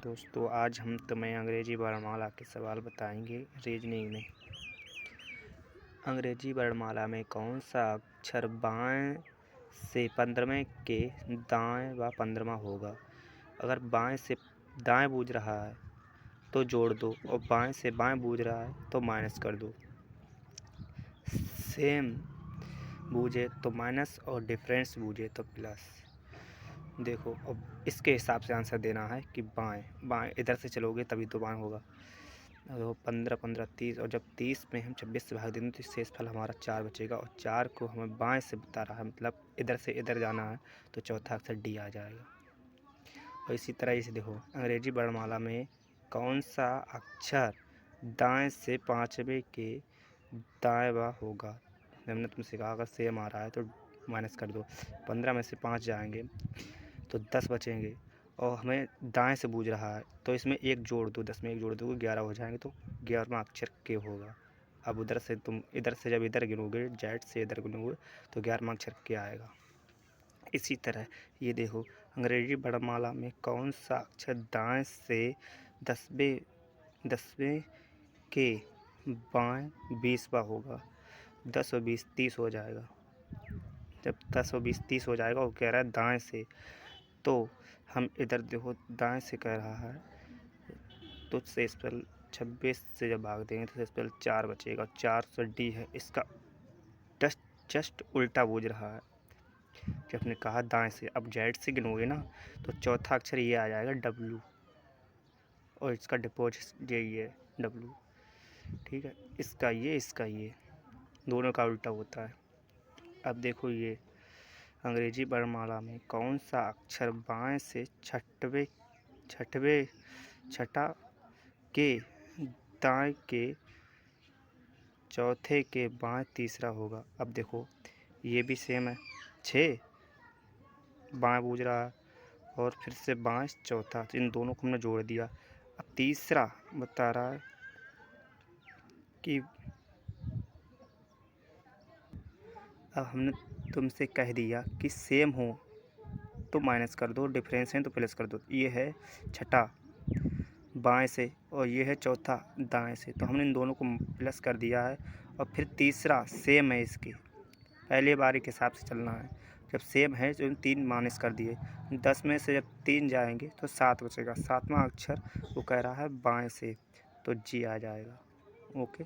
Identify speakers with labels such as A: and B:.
A: दोस्तों, आज हम तुम्हें अंग्रेजी वर्णमाला के सवाल बताएंगे रीजनिंग में। अंग्रेजी वर्णमाला में कौन सा अक्षर बाएं से 15वें के दाएं व 15वां होगा? अगर बाएं से दाएं बूझ रहा है तो जोड़ दो और बाएं से बाएं बूझ रहा है तो माइनस कर दो। सेम बूझे तो माइनस और डिफरेंस बूझे तो प्लस। देखो, अब इसके हिसाब से आंसर देना है कि बाएं इधर से चलोगे तभी तो बाएं होगा। तो 15 15 30, और जब 30 में हम 26 से भाग देंगे तो शेष फल हमारा 4 बचेगा, और 4 को हमें बाएं से बता रहा है, मतलब इधर से इधर जाना है, तो चौथा अक्षर डी आ जाएगा। और इसी तरह इसे देखो, अंग्रेजी वर्णमाला में कौन सा अक्षर दाएं से 5वें के दाएं बा होगा? हमने तुमसे कहा अगर सेम आ रहा है तो माइनस कर दो। 15 में से 5 जाएंगे तो 10 बचेंगे, और हमें दाएं से बूझ रहा है तो इसमें एक जोड़ दो, 10 में एक जोड़ दो 11 हो जाएंगे, तो 11वां अक्षर के होगा। अब उधर से तुम इधर से जब इधर गिनोगे, जेड से इधर गिनोगे तो 11वां अक्षर के आएगा। इसी तरह ये देखो, अंग्रेजी वर्णमाला में कौन सा अक्षर दाएं से 10वें के बाएं 20वां होगा? 10 और 20 30 हो जाएगा। जब 10 और 20 30 हो जाएगा, वो कह रहा है दाएं से, तो हम इधर देखो दाएं से कह रहा है तो शेष फल 26 से जब भाग देंगे तो शेष फल 4 बचेगा। 4 से डी है, इसका जस्ट उल्टा बूझ रहा है कि आपने कहा दाएं से। अब जेड से गिनोगे ना तो चौथा अक्षर ये आ जाएगा डब्लू, और इसका डिपोजिट यही है डब्लू। ठीक है, इसका ये दोनों का उल्टा होता है। अब देखो, ये अंग्रेजी वर्णमाला में कौन सा अक्षर बाएं से छठा के दाएं के चौथे के बाएं तीसरा होगा? अब देखो, ये भी सेम है, 6 बाएं बूझ रहा है और फिर से बाएं चौथा, तो इन दोनों को हमने जोड़ दिया। अब तीसरा बता रहा है कि अब हमने तुमसे कह दिया कि सेम हो तो माइनस कर दो, डिफरेंस है तो प्लस कर दो। ये है छठा बाएं से और ये है चौथा दाएं से, तो हमने इन दोनों को प्लस कर दिया है। और फिर तीसरा सेम है, इसके पहले बारी के हिसाब से चलना है। जब सेम है तो 3 माइनस कर दिए, 10 में से जब 3 जाएंगे तो 7 बचेगा। 7वां अक्षर वो कह रहा है बाएं से, तो जी आ जाएगा। ओके।